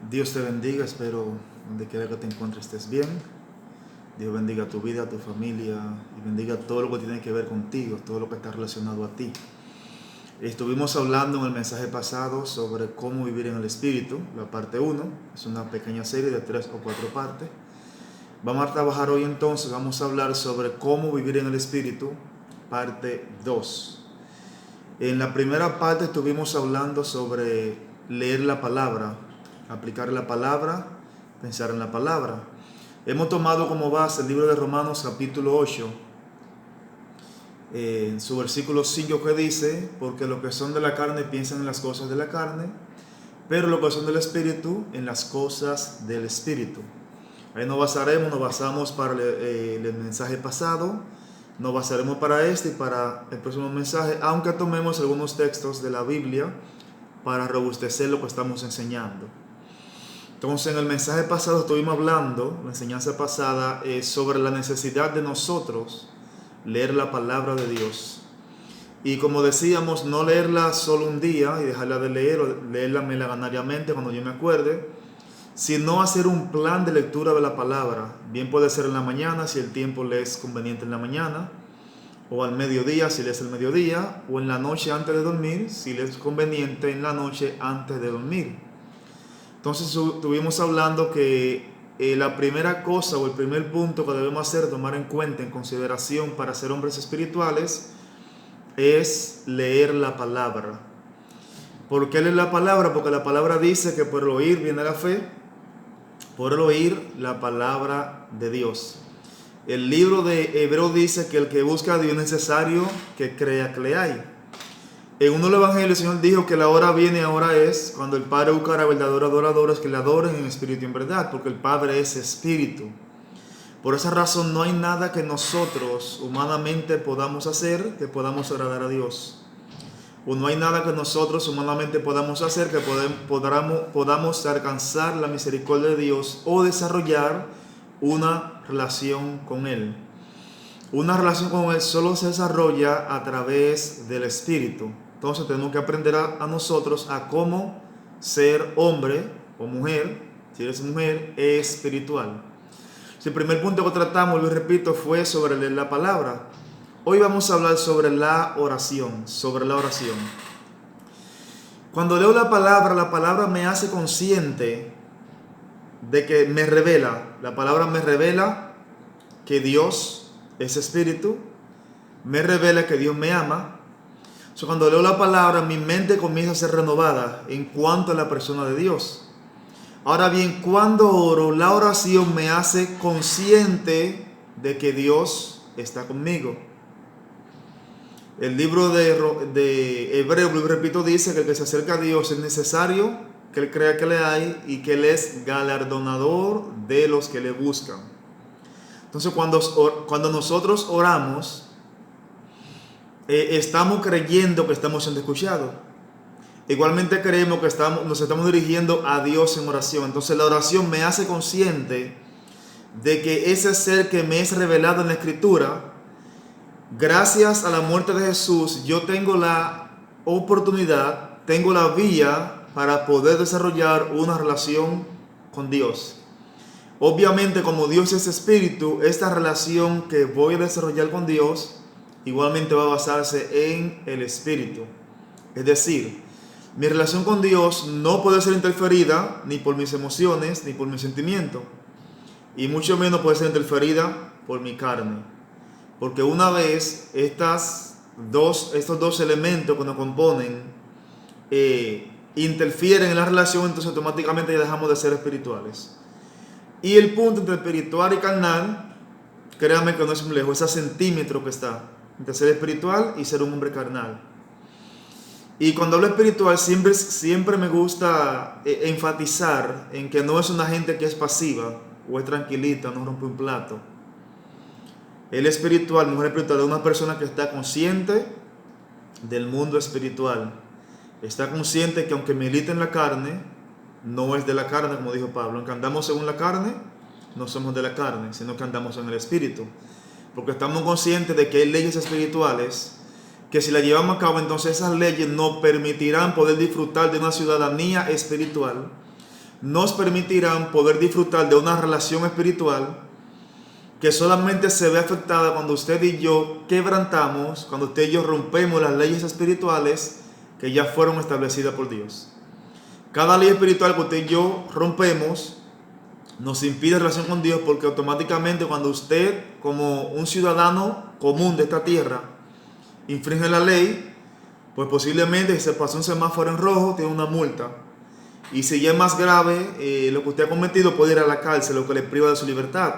Dios te bendiga, espero donde quiera que te encuentres estés bien. Dios bendiga tu vida, tu familia y bendiga todo lo que tiene que ver contigo, todo lo que está relacionado a ti. Estuvimos hablando en el mensaje pasado sobre cómo vivir en el Espíritu, la parte 1, es una pequeña serie de 3 o 4 partes. Vamos a trabajar hoy entonces, vamos a hablar sobre cómo vivir en el Espíritu, parte 2. En la primera parte estuvimos hablando sobre leer la palabra, aplicar la palabra, pensar en la palabra. Hemos tomado como base el libro de Romanos capítulo 8, en su versículo 5 que dice, porque los que son de la carne piensan en las cosas de la carne, pero los que son del Espíritu en las cosas del Espíritu. Ahí nos basamos para el mensaje pasado, nos basaremos para este y para el próximo mensaje, aunque tomemos algunos textos de la Biblia para robustecer lo que estamos enseñando. Entonces, en el mensaje pasado estuvimos hablando, la enseñanza pasada, sobre la necesidad de nosotros leer la palabra de Dios. Y como decíamos, no leerla solo un día y dejarla de leer, o leerla milaganariamente cuando yo me acuerde, sino hacer un plan de lectura de la palabra. Bien puede ser en la mañana, si el tiempo le es conveniente en la mañana, o al mediodía, si le es el mediodía, o en la noche antes de dormir, si le es conveniente en la noche antes de dormir. Entonces estuvimos hablando que la primera cosa o el primer punto que debemos hacer, tomar en cuenta, en consideración para ser hombres espirituales, es leer la palabra. ¿Por qué leer la palabra? Porque la palabra dice que por el oír viene la fe, por el oír la palabra de Dios. El libro de Hebreos dice que el que busca a Dios es necesario que crea que le hay. En uno de los evangelios el Señor dijo que la hora viene y ahora es cuando el Padre buscará verdaderos adoradores que le adoren en espíritu y en verdad, porque el Padre es espíritu. Por esa razón no hay nada que nosotros humanamente podamos hacer que podamos agradar a Dios. O no hay nada que nosotros humanamente podamos hacer que podamos alcanzar la misericordia de Dios o desarrollar una relación con Él. Una relación con Él solo se desarrolla a través del Espíritu. Entonces tenemos que aprender a nosotros a cómo ser hombre o mujer, si eres mujer, espiritual. El primer punto que tratamos, lo repito, fue sobre leer la palabra. Hoy vamos a hablar sobre la oración, Cuando leo la palabra me hace consciente de que me revela, la palabra me revela que Dios es espíritu, me revela que Dios me ama. Cuando leo la palabra, mi mente comienza a ser renovada en cuanto a la persona de Dios. Ahora bien, cuando oro, la oración me hace consciente de que Dios está conmigo. El libro de Hebreos, repito, dice que el que se acerca a Dios es necesario que Él crea que le hay y que Él es galardonador de los que le buscan. Entonces, cuando nosotros oramos, estamos creyendo que estamos siendo escuchados. Igualmente creemos que nos estamos dirigiendo a Dios en oración. Entonces la oración me hace consciente de que ese ser que me es revelado en la Escritura, gracias a la muerte de Jesús, yo tengo la oportunidad, tengo la vía para poder desarrollar una relación con Dios. Obviamente, como Dios es espíritu, esta relación que voy a desarrollar con Dios igualmente va a basarse en el espíritu. Es decir, mi relación con Dios no puede ser interferida ni por mis emociones ni por mis sentimientos, y mucho menos puede ser interferida por mi carne, porque una vez estos dos elementos que nos componen interfieren en la relación, entonces automáticamente ya dejamos de ser espirituales. Y el punto entre espiritual y carnal, créanme que no es muy lejos, es a centímetro que está entre ser espiritual y ser un hombre carnal. Y cuando hablo espiritual siempre me gusta enfatizar en que no es una gente que es pasiva o es tranquilita, no rompe un plato. El espiritual, mujer espiritual, es una persona que está consciente del mundo espiritual. Está consciente que aunque milita en la carne, no es de la carne, como dijo Pablo. Aunque andamos según la carne, no somos de la carne, sino que andamos en el espíritu. Porque estamos conscientes de que hay leyes espirituales que si las llevamos a cabo, entonces esas leyes nos permitirán poder disfrutar de una ciudadanía espiritual, nos permitirán poder disfrutar de una relación espiritual que solamente se ve afectada cuando usted y yo quebrantamos, cuando usted y yo rompemos las leyes espirituales que ya fueron establecidas por Dios. Cada ley espiritual que usted y yo rompemos nos impide relación con Dios, porque automáticamente cuando usted, como un ciudadano común de esta tierra, infringe la ley, pues posiblemente si se pasó un semáforo en rojo tiene una multa. Y si ya es más grave lo que usted ha cometido, puede ir a la cárcel, lo que le priva de su libertad.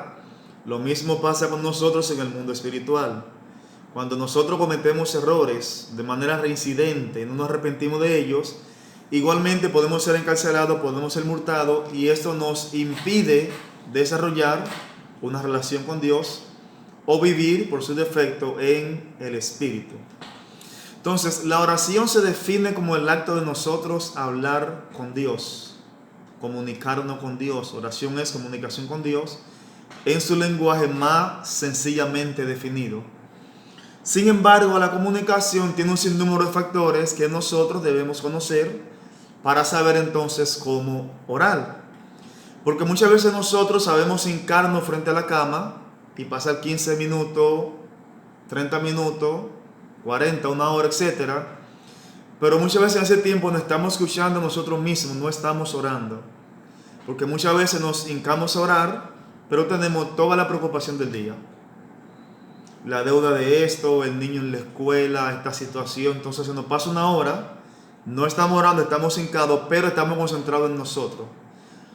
Lo mismo pasa con nosotros en el mundo espiritual. Cuando nosotros cometemos errores de manera reincidente y no nos arrepentimos de ellos, igualmente podemos ser encarcelados, podemos ser multados, y esto nos impide desarrollar una relación con Dios o vivir por su defecto en el Espíritu. Entonces, la oración se define como el acto de nosotros hablar con Dios, comunicarnos con Dios. Oración es comunicación con Dios en su lenguaje más sencillamente definido. Sin embargo, la comunicación tiene un sinnúmero de factores que nosotros debemos conocer para saber entonces cómo orar. Porque muchas veces nosotros sabemos hincarnos frente a la cama y pasar 15 minutos, 30 minutos, 40, una hora, etc. Pero muchas veces en ese tiempo no estamos escuchando a nosotros mismos, no estamos orando. Porque muchas veces nos hincamos a orar, pero tenemos toda la preocupación del día. La deuda de esto, el niño en la escuela, esta situación. Entonces se nos pasa una hora, no estamos orando, estamos hincados, pero estamos concentrados en nosotros.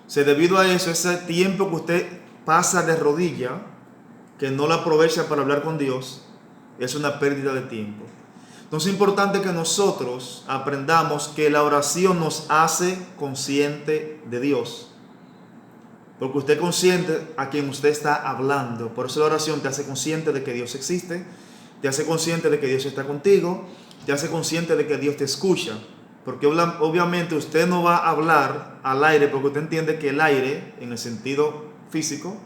O sea, debido a eso, ese tiempo que usted pasa de rodilla, que no lo aprovecha para hablar con Dios, es una pérdida de tiempo. Entonces es importante que nosotros aprendamos que la oración nos hace consciente de Dios. Porque usted es consciente a quien usted está hablando. Por eso la oración te hace consciente de que Dios existe, te hace consciente de que Dios está contigo, te hace consciente de que Dios te escucha. Porque obviamente usted no va a hablar al aire, porque usted entiende que el aire, en el sentido físico,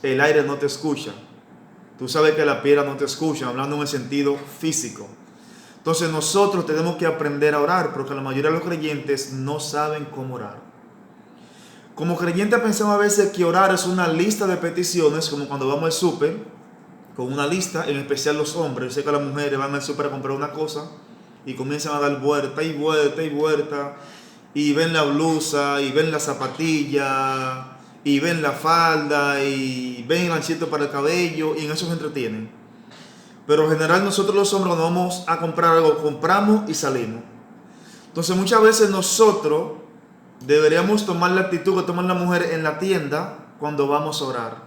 el aire no te escucha. Tú sabes que la piedra no te escucha, hablando en el sentido físico. Entonces nosotros tenemos que aprender a orar, porque la mayoría de los creyentes no saben cómo orar. Como creyentes pensamos a veces que orar es una lista de peticiones, como cuando vamos al súper, con una lista, en especial los hombres. Yo sé que las mujeres van al súper a comprar una cosa y comienzan a dar vuelta y vuelta y vuelta, y ven la blusa, y ven la zapatilla, y ven la falda, y ven el ganchito para el cabello, y en eso se entretienen. Pero en general nosotros los hombres, cuando vamos a comprar algo, compramos y salimos. Entonces muchas veces nosotros deberíamos tomar la actitud que toman las mujeres en la tienda cuando vamos a orar.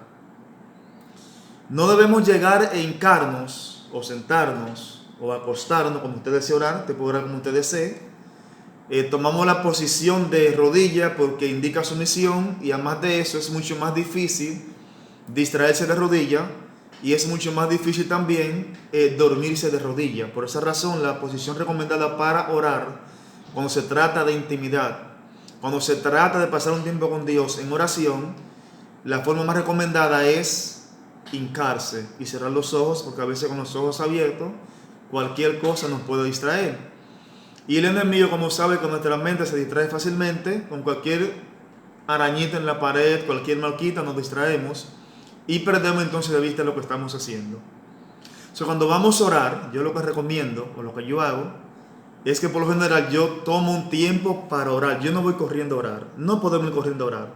No debemos llegar e hincarnos, o sentarnos, o acostarnos, como usted desee orar, te puede orar como usted desee. Tomamos la posición de rodilla porque indica sumisión, y además de eso es mucho más difícil distraerse de rodilla, y es mucho más difícil también dormirse de rodilla. Por esa razón, la posición recomendada para orar, cuando se trata de intimidad, cuando se trata de pasar un tiempo con Dios en oración, la forma más recomendada es hincarse y cerrar los ojos, porque a veces con los ojos abiertos cualquier cosa nos puede distraer. Y el enemigo, como sabe que nuestra mente se distrae fácilmente, con cualquier arañita en la pared, cualquier marquita nos distraemos y perdemos entonces de vista lo que estamos haciendo. Cuando vamos a orar, yo lo que recomiendo, o lo que yo hago, es que por lo general yo tomo un tiempo para orar. Yo no voy corriendo a orar. No podemos ir corriendo a orar.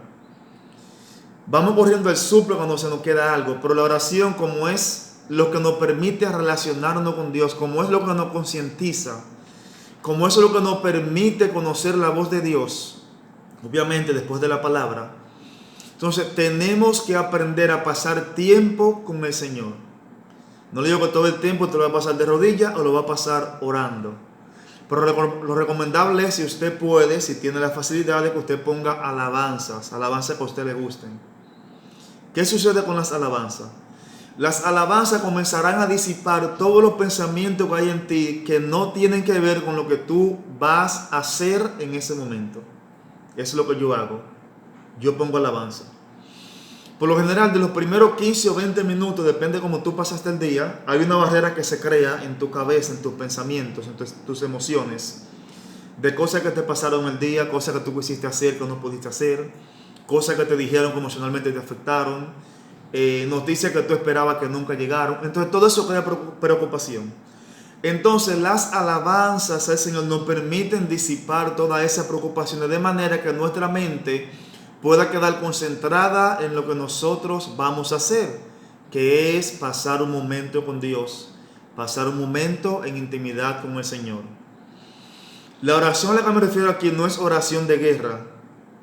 Vamos corriendo al súper cuando se nos queda algo. Pero la oración, como es lo que nos permite relacionarnos con Dios, como es lo que nos concientiza, como eso es lo que nos permite conocer la voz de Dios, obviamente después de la palabra. Entonces tenemos que aprender a pasar tiempo con el Señor. No le digo que todo el tiempo te lo va a pasar de rodillas o lo va a pasar orando. Pero lo recomendable es, si usted puede, si tiene la facilidad, de que usted ponga alabanzas que a usted le gusten. ¿Qué sucede con las alabanzas? Las alabanzas comenzarán a disipar todos los pensamientos que hay en ti que no tienen que ver con lo que tú vas a hacer en ese momento. Eso es lo que yo hago. Yo pongo alabanza. Por lo general, de los primeros 15 o 20 minutos, depende de cómo tú pasaste el día, hay una barrera que se crea en tu cabeza, en tus pensamientos, en tus emociones. de cosas que te pasaron el día, cosas que tú quisiste hacer que no pudiste hacer, cosas que te dijeron que emocionalmente te afectaron, noticias que tú esperabas que nunca llegaron. Entonces todo eso crea preocupación. Entonces las alabanzas al Señor nos permiten disipar todas esas preocupaciones de manera que nuestra mente pueda quedar concentrada en lo que nosotros vamos a hacer, que es pasar un momento con Dios, pasar un momento en intimidad con el Señor. La oración a la que me refiero aquí no es oración de guerra.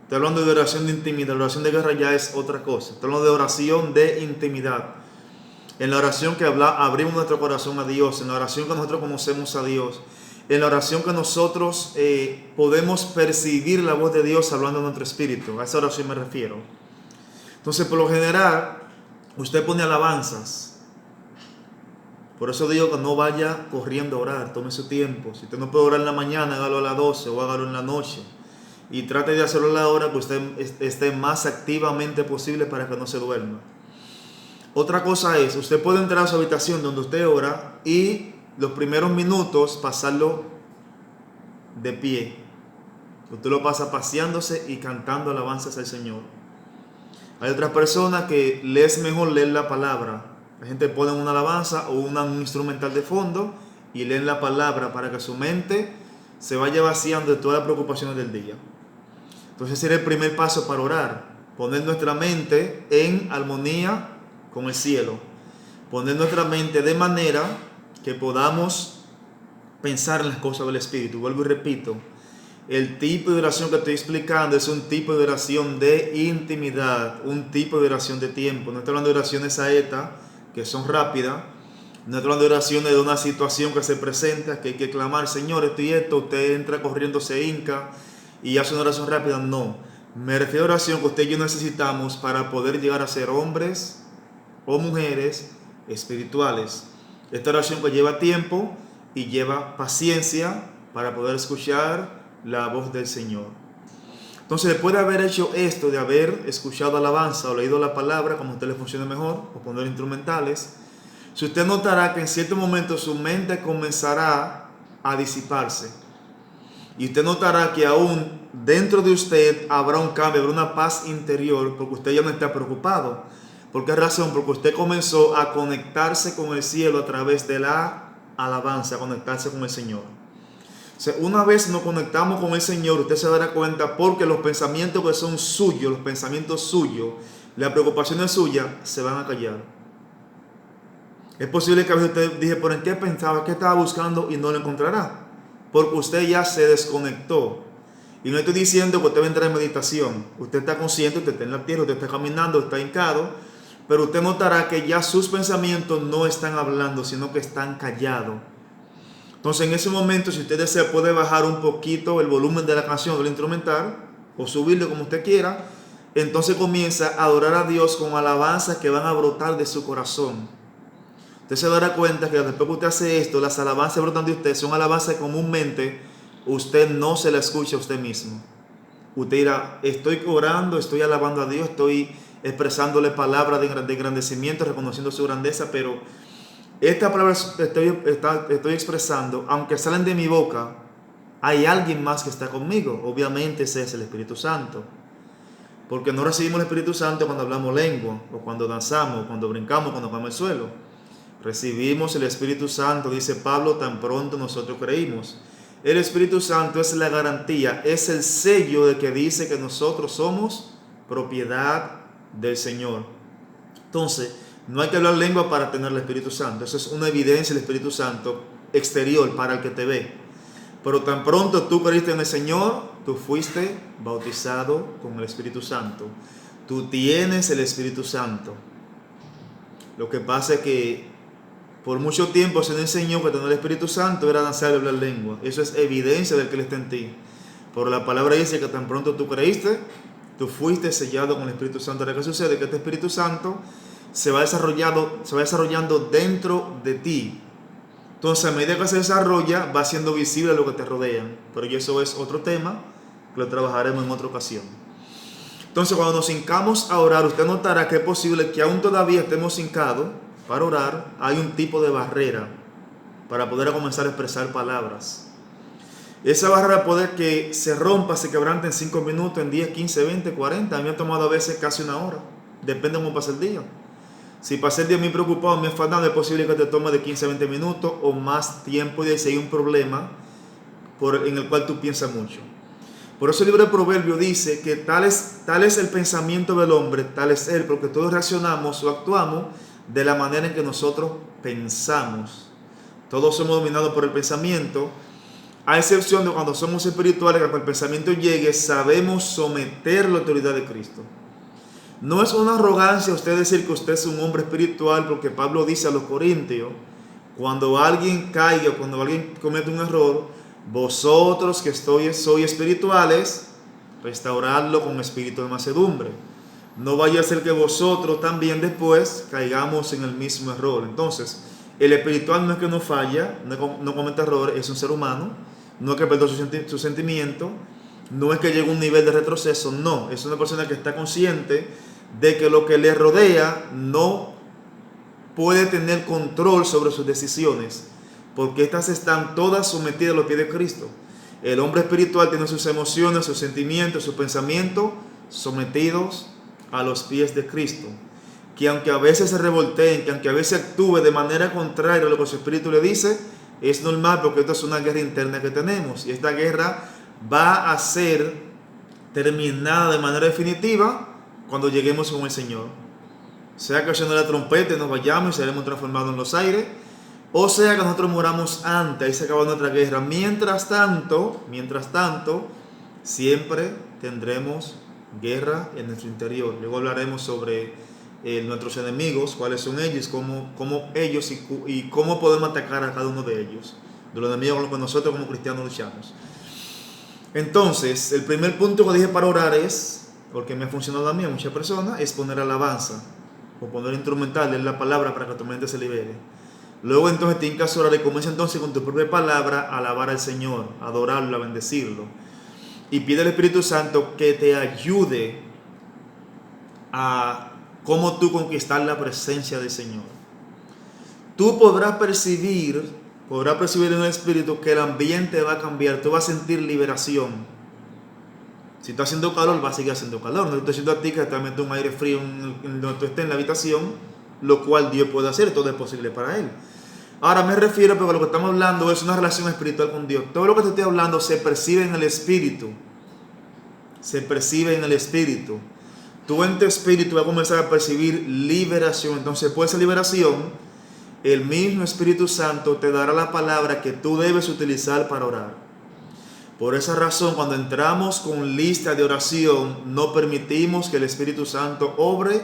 Estoy hablando de oración de intimidad. La oración de guerra ya es otra cosa. Estoy hablando de oración de intimidad. En la oración que abrimos nuestro corazón a Dios, en la oración que nosotros conocemos a Dios, en la oración que nosotros podemos percibir la voz de Dios hablando en nuestro espíritu. A esa oración me refiero. Entonces, por lo general, usted pone alabanzas. Por eso digo que no vaya corriendo a orar, tome su tiempo. Si usted no puede orar en la mañana, hágalo a las 12 o hágalo en la noche. Y trate de hacerlo a la hora que usted esté más activamente posible para que no se duerma. Otra cosa es, usted puede entrar a su habitación donde usted ora y los primeros minutos pasarlo de pie. Usted lo pasa paseándose y cantando alabanzas al Señor. Hay otras personas que les es mejor leer la palabra. La gente pone una alabanza o un instrumental de fondo y leen la palabra para que su mente se vaya vaciando de todas las preocupaciones del día. Entonces ese era el primer paso para orar. Poner nuestra mente en armonía con el cielo. Poner nuestra mente de manera que podamos pensar en las cosas del Espíritu. Vuelvo y repito. El tipo de oración que estoy explicando es un tipo de oración de intimidad, un tipo de oración de tiempo. No estoy hablando de oraciones saetas, que son rápidas. No estoy hablando de oraciones de una situación que se presenta, que hay que clamar, Señor, esto y esto. Usted entra corriendo, se hinca y hace una oración rápida. No, me refiero a oración que usted y yo necesitamos para poder llegar a ser hombres o mujeres espirituales. Esta oración que lleva tiempo y lleva paciencia para poder escuchar la voz del Señor. Entonces, después de haber hecho esto, de haber escuchado alabanza o leído la palabra, como a usted le funcione mejor, o poner instrumentales, si usted notará que en cierto momento su mente comenzará a disiparse. Y usted notará que aún dentro de usted habrá un cambio, habrá una paz interior, porque usted ya no está preocupado. ¿Por qué razón? Porque usted comenzó a conectarse con el cielo a través de la alabanza, a conectarse con el Señor. O sea, una vez nos conectamos con el Señor, usted se dará cuenta porque los pensamientos que son suyos, los pensamientos suyos, las preocupaciones suyas, se van a callar. Es posible que a veces usted dije, ¿por en qué pensaba? ¿Qué estaba buscando? Y no lo encontrará. Porque usted ya se desconectó. Y no estoy diciendo que usted va a entrar en meditación. Usted está consciente, usted está en la tierra, usted está caminando, está hincado. Pero usted notará que ya sus pensamientos no están hablando, sino que están callados. Entonces en ese momento, si usted desea, puede bajar un poquito el volumen de la canción, del instrumental, o subirlo como usted quiera. Entonces comienza a adorar a Dios con alabanzas que van a brotar de su corazón. Usted se dará cuenta que después que usted hace esto, las alabanzas que brotan de usted son alabanzas que comúnmente usted no se la escucha a usted mismo. Usted dirá, estoy orando, estoy alabando a Dios, estoy expresándole palabras de engrandecimiento, reconociendo su grandeza, pero estas palabras estoy expresando, aunque salen de mi boca, hay alguien más que está conmigo. Obviamente ese es el Espíritu Santo. Porque no recibimos el Espíritu Santo cuando hablamos lengua, o cuando danzamos, o cuando brincamos, cuando vamos al suelo. Recibimos el Espíritu Santo, dice Pablo, tan pronto nosotros creímos. El Espíritu Santo es la garantía, es el sello de que dice que nosotros somos propiedad del Señor. Entonces, no hay que hablar lengua para tener el Espíritu Santo. Eso es una evidencia del Espíritu Santo exterior para el que te ve. Pero tan pronto tú creíste en el Señor, tú fuiste bautizado con el Espíritu Santo. Tú tienes el Espíritu Santo. Lo que pasa es que por mucho tiempo se nos enseñó que tener el Espíritu Santo era danzar y hablar lengua. Eso es evidencia del que Él está en ti. Pero la palabra dice que tan pronto tú creíste, tú fuiste sellado con el Espíritu Santo. Ahora, ¿qué sucede? Que este Espíritu Santo se va desarrollando dentro de ti. Entonces, a medida que se desarrolla, va siendo visible lo que te rodea. Pero eso es otro tema que lo trabajaremos en otra ocasión. Entonces, cuando nos hincamos a orar, usted notará que es posible que aún todavía estemos hincados para orar. Hay un tipo de barrera para poder comenzar a expresar palabras. Esa barrera puede que se rompa, se quebrante en 5 minutos, en 10, 15, 20, 40. A mí me ha tomado a veces casi una hora. Depende de cómo pase el día. Si pasé el día muy preocupado, muy afanado, es posible que te tome de 15 a 20 minutos o más tiempo y si hay un problema en el cual tú piensas mucho. Por eso el libro de Proverbios dice que tal es el pensamiento del hombre, tal es él, porque todos reaccionamos o actuamos de la manera en que nosotros pensamos. Todos somos dominados por el pensamiento, a excepción de cuando somos espirituales, que cuando el pensamiento llegue, sabemos someter la autoridad de Cristo. No es una arrogancia usted decir que usted es un hombre espiritual, porque Pablo dice a los corintios, cuando alguien caiga, cuando alguien comete un error, vosotros que sois espirituales, restauradlo con espíritu de mansedumbre. No vaya a ser que vosotros también después caigamos en el mismo error. Entonces, el espiritual no es que no falla, no comete errores, es un ser humano, no es que perdió su sentimiento, no es que llegue a un nivel de retroceso, no, es una persona que está consciente de que lo que le rodea no puede tener control sobre sus decisiones, porque estas están todas sometidas a los pies de Cristo. El hombre espiritual tiene sus emociones, sus sentimientos, sus pensamientos sometidos a los pies de Cristo. Que aunque a veces se revolteen, que aunque a veces actúe de manera contraria a lo que su espíritu le dice, es normal porque esto es una guerra interna que tenemos. Y esta guerra va a ser terminada de manera definitiva cuando lleguemos con el Señor. Sea que suene la trompeta y nos vayamos y seremos transformados en los aires, o sea que nosotros moramos antes y se acaba nuestra guerra. Mientras tanto, siempre tendremos guerra en nuestro interior. Luego hablaremos sobre nuestros enemigos, cuáles son ellos, cómo ellos y cómo podemos atacar a cada uno de ellos, de los enemigos con los que nosotros como cristianos luchamos. Entonces, el primer punto que dije para orar es, porque me ha funcionado a mí, a muchas personas, es poner alabanza o poner instrumental, es la palabra para que tu mente se libere. Luego entonces te hincas a orar y comienza entonces con tu propia palabra a alabar al Señor, a adorarlo, a bendecirlo. Y pide al Espíritu Santo que te ayude a cómo tú conquistar la presencia del Señor. Tú podrás percibir en el Espíritu que el ambiente va a cambiar, tú vas a sentir liberación. Si está haciendo calor, va a seguir haciendo calor. No estoy diciendo a ti que te metes un aire frío donde tú estés en la habitación, lo cual Dios puede hacer, todo es posible para Él. Ahora me refiero, porque lo que estamos hablando es una relación espiritual con Dios. Todo lo que te estoy hablando se percibe en el Espíritu. Se percibe en el Espíritu. Tú en tu espíritu vas a comenzar a percibir liberación. Entonces, por esa liberación, el mismo Espíritu Santo te dará la palabra que tú debes utilizar para orar. Por esa razón, cuando entramos con lista de oración, no permitimos que el Espíritu Santo obre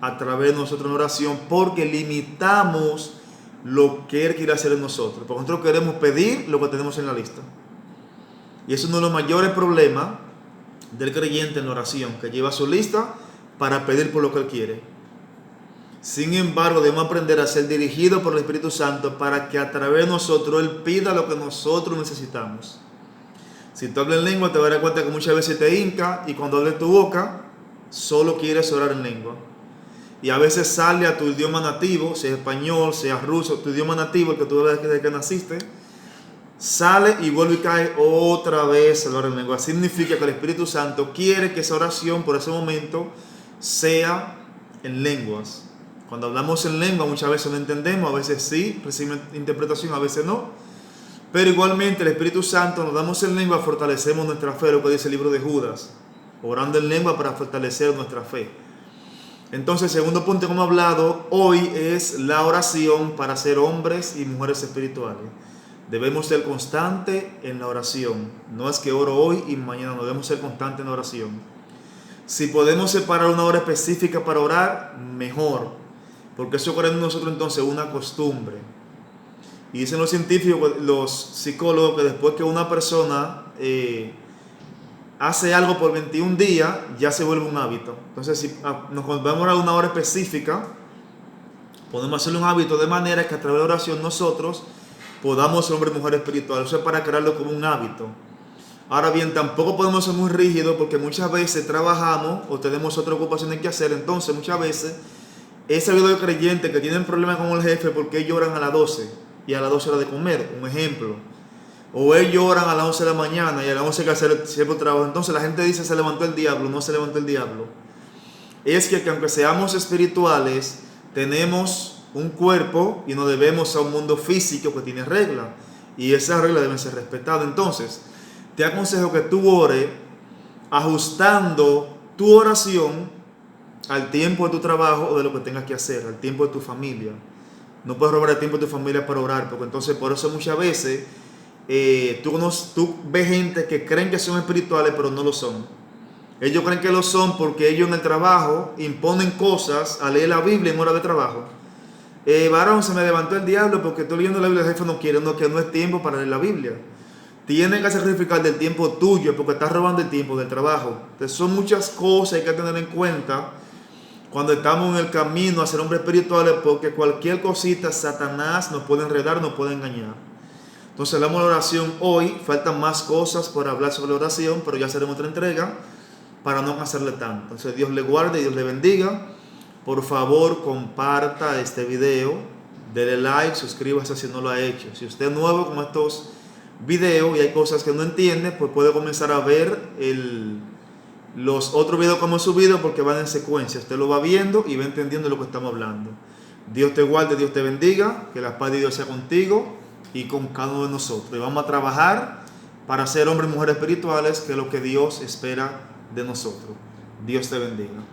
a través de nosotros en oración, porque limitamos lo que Él quiere hacer en nosotros. Porque nosotros queremos pedir lo que tenemos en la lista. Y es uno de los mayores problemas del creyente en la oración, que lleva su lista para pedir por lo que Él quiere. Sin embargo, debemos aprender a ser dirigidos por el Espíritu Santo para que a través de nosotros Él pida lo que nosotros necesitamos. Si tú hablas en lengua, te darás cuenta que muchas veces te hinca y cuando abres tu boca, solo quieres orar en lengua. Y a veces sale a tu idioma nativo, sea español, sea ruso, tu idioma nativo, el que tú hablas desde que naciste, sale y vuelve y cae otra vez a orar en lengua. Significa que el Espíritu Santo quiere que esa oración por ese momento sea en lenguas. Cuando hablamos en lengua, muchas veces no entendemos, a veces sí, recibimos interpretación, a veces no. Pero igualmente el Espíritu Santo nos damos en lengua, fortalecemos nuestra fe, lo que dice el libro de Judas, orando en lengua para fortalecer nuestra fe. Entonces, el segundo punto que hemos hablado hoy es la oración para ser hombres y mujeres espirituales. Debemos ser constantes en la oración. No es que oro hoy y mañana, no, debemos ser constantes en la oración. Si podemos separar una hora específica para orar, mejor, porque eso crea en nosotros entonces una costumbre. Y dicen los científicos, los psicólogos, que después que una persona hace algo por 21 días, ya se vuelve un hábito. Entonces, si nos vamos a una hora específica, podemos hacerle un hábito de manera que a través de la oración nosotros podamos ser hombres y mujeres espirituales. Eso es para crearlo como un hábito. Ahora bien, tampoco podemos ser muy rígidos porque muchas veces trabajamos o tenemos otras ocupaciones que hacer. Entonces, muchas veces he sabido de creyentes que tienen problemas con el jefe porque lloran a las 12 y a las 12 horas de comer. Un ejemplo. O ellos oran a las 11 de la mañana y a las 11 hay que hacer cierto trabajo. Entonces la gente dice se levantó el diablo, no se levantó el diablo. Es que aunque seamos espirituales, tenemos un cuerpo y nos debemos a un mundo físico que tiene reglas. Y esas reglas deben ser respetadas. Entonces, te aconsejo que tú ores ajustando tu oración al tiempo de tu trabajo o de lo que tengas que hacer, al tiempo de tu familia. No puedes robar el tiempo de tu familia para orar, porque entonces por eso muchas veces tú ves gente que creen que son espirituales, pero no lo son. Ellos creen que lo son porque ellos en el trabajo imponen cosas a leer la Biblia en hora de trabajo. Varón, se me levantó el diablo porque estoy leyendo la Biblia, el jefe no quiere, que no es tiempo para leer la Biblia. Tienen que sacrificar del tiempo tuyo porque estás robando el tiempo del trabajo. Entonces son muchas cosas que hay que tener en cuenta cuando estamos en el camino a ser hombres espirituales, porque cualquier cosita Satanás nos puede enredar, nos puede engañar. Entonces hablamos de la oración hoy, faltan más cosas por hablar sobre la oración, pero ya seremos otra entrega para no cansarle tanto. Entonces Dios le guarde y Dios le bendiga. Por favor, comparta este video, dele like, suscríbase si no lo ha hecho. Si usted es nuevo con estos videos y hay cosas que no entiende, pues puede comenzar a ver los otros videos que hemos subido, porque van en secuencia. Usted lo va viendo y va entendiendo lo que estamos hablando. Dios te guarde, Dios te bendiga, que la paz de Dios sea contigo y con cada uno de nosotros. Y vamos a trabajar para ser hombres y mujeres espirituales, que es lo que Dios espera de nosotros. Dios te bendiga.